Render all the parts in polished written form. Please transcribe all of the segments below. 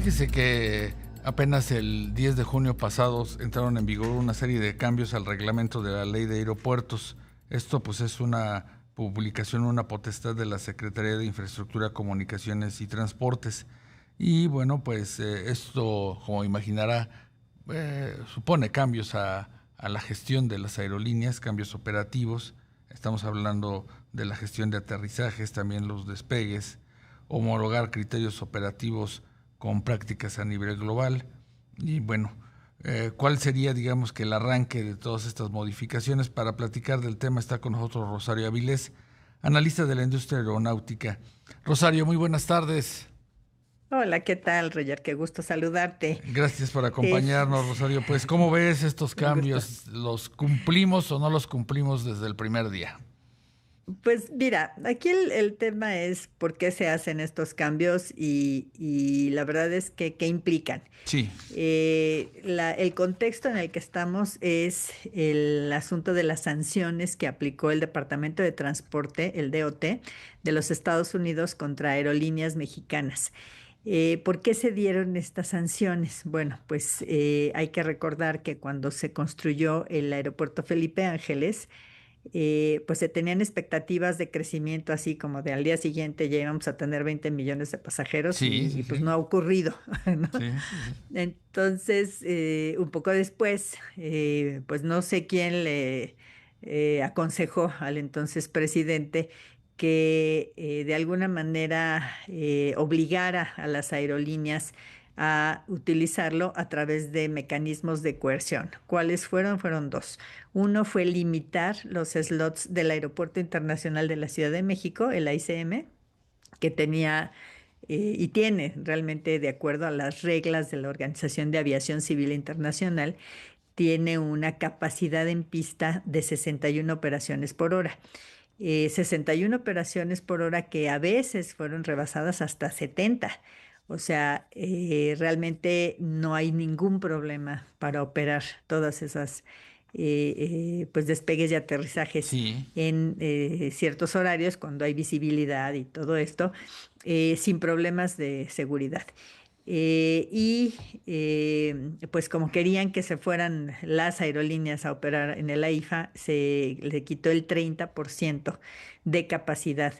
Fíjese que apenas el 10 de junio pasados entraron en vigor una serie de cambios al reglamento de la Ley de Aeropuertos. Esto pues es una publicación, una potestad de la Secretaría de Infraestructura, Comunicaciones y Transportes. Y bueno, pues esto, como imaginará, supone cambios a la gestión de las aerolíneas, cambios operativos. Estamos hablando de la gestión de aterrizajes, también los despegues, homologar criterios operativos con prácticas a nivel global. Y bueno, ¿cuál sería, digamos, que el arranque de todas estas modificaciones? Para platicar del tema está con nosotros Rosario Avilés, analista de la industria aeronáutica. Rosario, muy buenas tardes. Hola, ¿qué tal, Roger? Qué gusto saludarte. Gracias por Eh, acompañarnos, Rosario. Pues, ¿cómo ves estos un gusto. cambios? ¿Los cumplimos o no los cumplimos desde el primer día? Pues mira, aquí el tema es por qué se hacen estos cambios y la verdad es que qué implican. Sí, El contexto en el que estamos es el asunto de las sanciones que aplicó el Departamento de Transporte, el DOT, de los Estados Unidos contra aerolíneas mexicanas. ¿Por qué se dieron estas sanciones? Bueno, pues hay que recordar que cuando se construyó el aeropuerto Felipe Ángeles, pues se tenían expectativas de crecimiento así como de al día siguiente ya íbamos a tener 20 millones de pasajeros sí, sí, pues sí, no ha ocurrido, ¿no? sí, sí, sí. Entonces, un poco después, pues no sé quién le aconsejó al entonces presidente que de alguna manera obligara a las aerolíneas a utilizarlo a través de mecanismos de coerción. ¿Cuáles fueron? Fueron dos. Uno fue limitar los slots del Aeropuerto Internacional de la Ciudad de México, el AICM, que tenía y tiene realmente, de acuerdo a las reglas de la Organización de Aviación Civil Internacional, tiene una capacidad en pista de 61 operaciones por hora. 61 operaciones por hora que a veces fueron rebasadas hasta 70. O sea, realmente no hay ningún problema para operar todas esas pues despegues y aterrizajes Sí, en ciertos horarios cuando hay visibilidad y todo esto, sin problemas de seguridad. Pues como querían que se fueran las aerolíneas a operar en el AIFA, se le quitó el 30% de capacidad.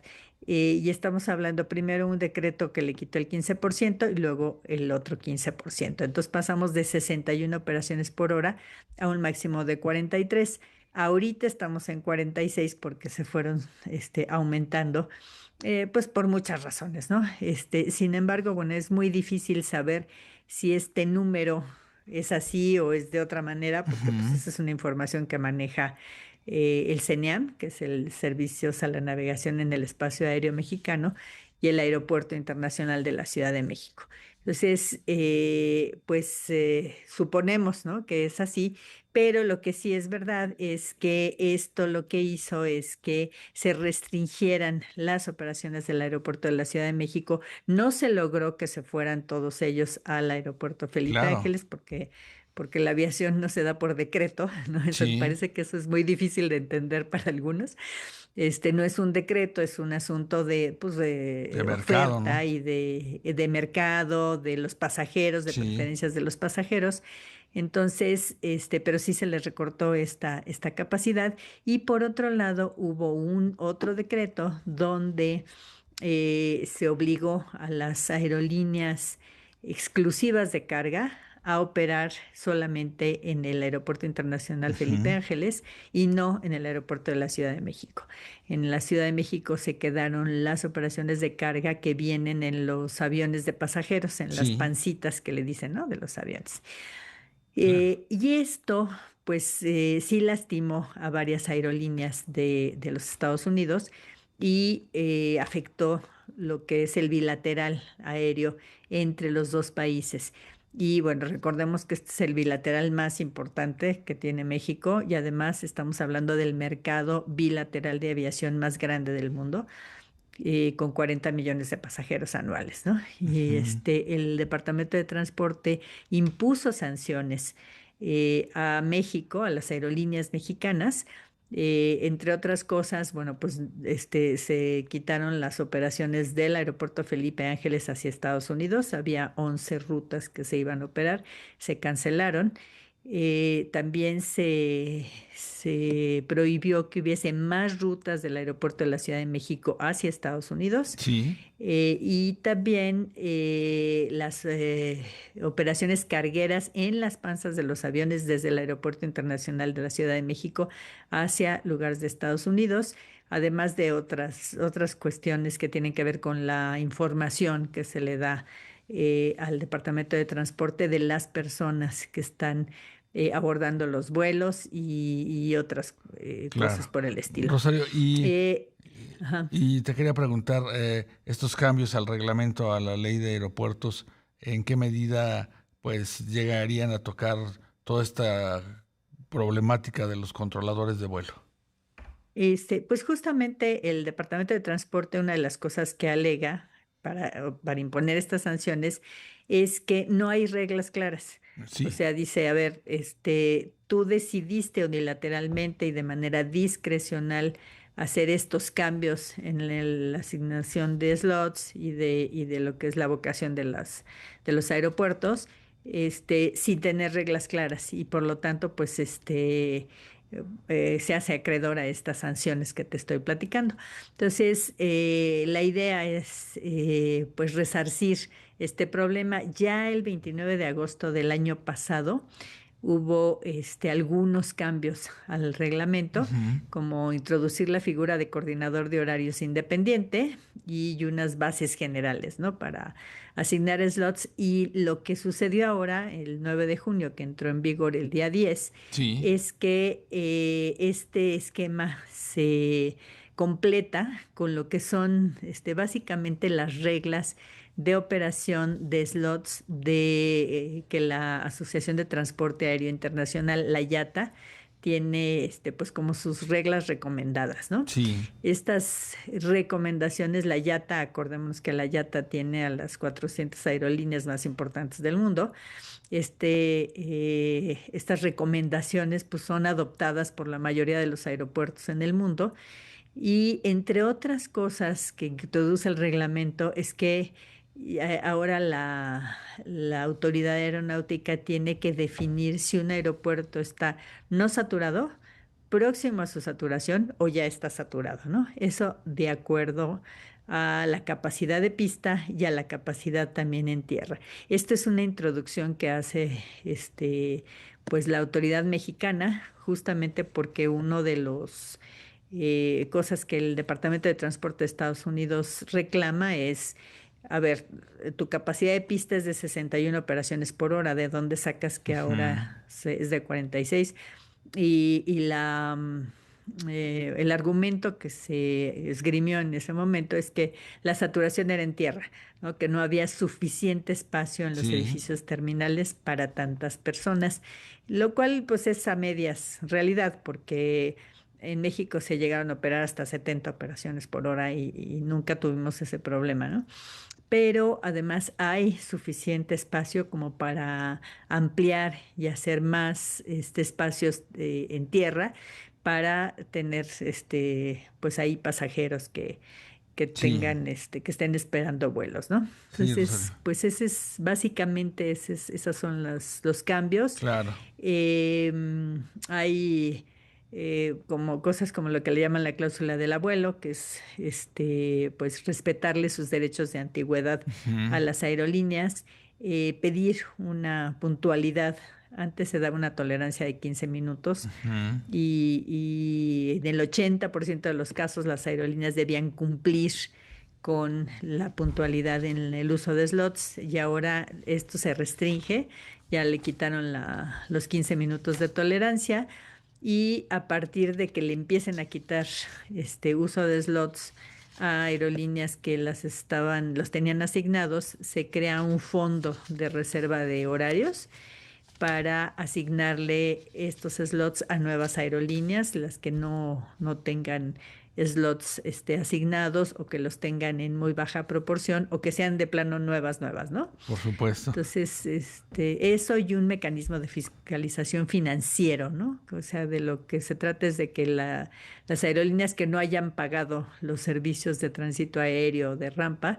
Y estamos hablando primero un decreto que le quitó el 15% y luego el otro 15%. Entonces pasamos de 61 operaciones por hora a un máximo de 43. Ahorita estamos en 46 porque se fueron aumentando pues por muchas razones, ¿no? Sin embargo, bueno, es muy difícil saber si este número es así o es de otra manera, porque pues ujú, esa es una información que maneja el CENEAM, que es el Servicios a la Navegación en el Espacio Aéreo Mexicano, y el Aeropuerto Internacional de la Ciudad de México. Entonces, pues suponemos, ¿no? Que es así, pero lo que sí es verdad es que esto lo que hizo es que se restringieran las operaciones del aeropuerto de la Ciudad de México. No se logró que se fueran todos ellos al aeropuerto Felipe claro, Ángeles porque la aviación no se da por decreto, ¿no? Eso sí, parece que eso es muy difícil de entender para algunos. No es un decreto, es un asunto de, pues, de de mercado, ¿no? oferta y de mercado, de los pasajeros, de Sí, preferencias de los pasajeros. Entonces, pero sí se les recortó esta capacidad. Y por otro lado, hubo un otro decreto donde se obligó a las aerolíneas exclusivas de carga a operar solamente en el Aeropuerto Internacional Felipe ujú, Ángeles y no en el Aeropuerto de la Ciudad de México. En la Ciudad de México se quedaron las operaciones de carga que vienen en los aviones de pasajeros, en las sí, pancitas que le dicen, ¿no? De los aviones. claro, Y esto, pues sí lastimó a varias aerolíneas de los Estados Unidos y afectó lo que es el bilateral aéreo entre los dos países. Y bueno, recordemos que este es el bilateral más importante que tiene México y además estamos hablando del mercado bilateral de aviación más grande del mundo, con 40 millones de pasajeros anuales, ¿no? Y ujú, el Departamento de Transporte impuso sanciones a México, a las aerolíneas mexicanas, Entre otras cosas, bueno, pues se quitaron las operaciones del aeropuerto Felipe Ángeles hacia Estados Unidos. Había 11 rutas que se iban a operar, se cancelaron. También se prohibió que hubiese más rutas del aeropuerto de la Ciudad de México hacia Estados Unidos. Sí, Y también las operaciones cargueras en las panzas de los aviones desde el Aeropuerto Internacional de la Ciudad de México hacia lugares de Estados Unidos, además de otras cuestiones que tienen que ver con la información que se le da al Departamento de Transporte de las personas que están abordando los vuelos y otras cosas claro. por el estilo. Rosario, Eh, ajá. y te quería preguntar, estos cambios al reglamento, a la ley de aeropuertos, ¿en qué medida pues llegarían a tocar toda esta problemática de los controladores de vuelo? Pues justamente el Departamento de Transporte, una de las cosas que alega para imponer estas sanciones es que no hay reglas claras. O Sí, sea, dice, a ver, tú decidiste unilateralmente y de manera discrecional hacer estos cambios en la asignación de slots y de lo que es la vocación de los aeropuertos, sin tener reglas claras y por lo tanto, pues, se hace acreedor a estas sanciones que te estoy platicando. Entonces, la idea es pues resarcir este problema. Ya el 29 de agosto del año pasado hubo algunos cambios al reglamento, ujú, como introducir la figura de coordinador de horarios independiente y unas bases generales, ¿no? Para asignar slots. Y lo que sucedió ahora, el 9 de junio, que entró en vigor el día 10, sí, es que este esquema se completa con lo que son básicamente las reglas de operación de slots que la Asociación de Transporte Aéreo Internacional, la IATA, tiene pues como sus reglas recomendadas, ¿no? sí, Estas recomendaciones, la IATA, acordémonos que la IATA tiene a las 400 aerolíneas más importantes del mundo. Estas recomendaciones pues son adoptadas por la mayoría de los aeropuertos en el mundo y entre otras cosas que introduce el reglamento es que ahora la autoridad aeronáutica tiene que definir si un aeropuerto está no saturado, próximo a su saturación o ya está saturado, ¿no? Eso de acuerdo a la capacidad de pista y a la capacidad también en tierra. Esta es una introducción que hace pues la autoridad mexicana, justamente porque uno de los cosas que el Departamento de Transporte de Estados Unidos reclama es, a ver, tu capacidad de pista es de 61 operaciones por hora, ¿de dónde sacas que ujú, ahora es de 46? El argumento que se esgrimió en ese momento es que la saturación era en tierra, ¿no? Que no había suficiente espacio en los sí, edificios terminales para tantas personas, lo cual pues es a medias realidad, porque en México se llegaron a operar hasta 70 operaciones por hora y nunca tuvimos ese problema, ¿no? Pero además hay suficiente espacio como para ampliar y hacer más espacios en tierra para tener pues ahí pasajeros que sí, tengan que estén esperando vuelos, ¿no? sí, Rosario, Entonces, pues básicamente esos son los cambios. claro, Hay como cosas como lo que le llaman la cláusula del abuelo, que es pues respetarle sus derechos de antigüedad ujú, a las aerolíneas, pedir una puntualidad. Antes se daba una tolerancia de 15 minutos ujú, y en el 80% de los casos las aerolíneas debían cumplir con la puntualidad en el uso de slots y ahora esto se restringe, ya le quitaron los 15 minutos de tolerancia y a partir de que le empiecen a quitar este uso de slots a aerolíneas que los tenían asignados, se crea un fondo de reserva de horarios para asignarle estos slots a nuevas aerolíneas, las que no tengan slots asignados, o que los tengan en muy baja proporción, o que sean de plano nuevas, ¿no? Por supuesto. Entonces, eso y un mecanismo de fiscalización financiero, ¿no? O sea, de lo que se trata es de que las aerolíneas que no hayan pagado los servicios de tránsito aéreo de rampa,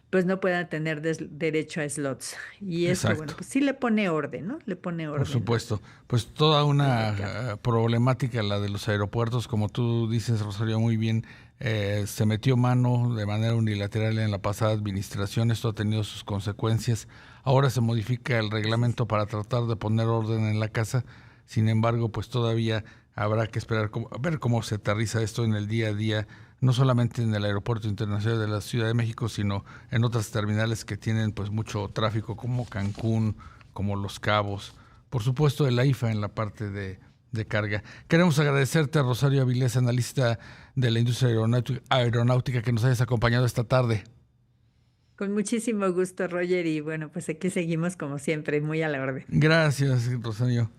pues no puedan tener derecho a slots. Y eso, bueno, Exacto. pues sí le pone orden, ¿no? Le pone Por orden supuesto. Pues toda al mercado. una problemática, la de los aeropuertos, como tú dices, Rosario, muy bien, se metió mano de manera unilateral en la pasada administración, esto ha tenido sus consecuencias. Ahora se modifica el Así es. reglamento para tratar de poner orden en la casa, sin embargo, pues todavía habrá que esperar a ver cómo se aterriza esto en el día a día, no solamente en el Aeropuerto Internacional de la Ciudad de México, sino en otras terminales que tienen pues mucho tráfico, como Cancún, como Los Cabos, por supuesto el AIFA en la parte de carga. Queremos agradecerte a Rosario Avilés, analista de la industria aeronáutica, que nos hayas acompañado esta tarde. Con muchísimo gusto, Roger, y bueno, pues aquí seguimos como siempre, muy a la orden. Gracias, Rosario.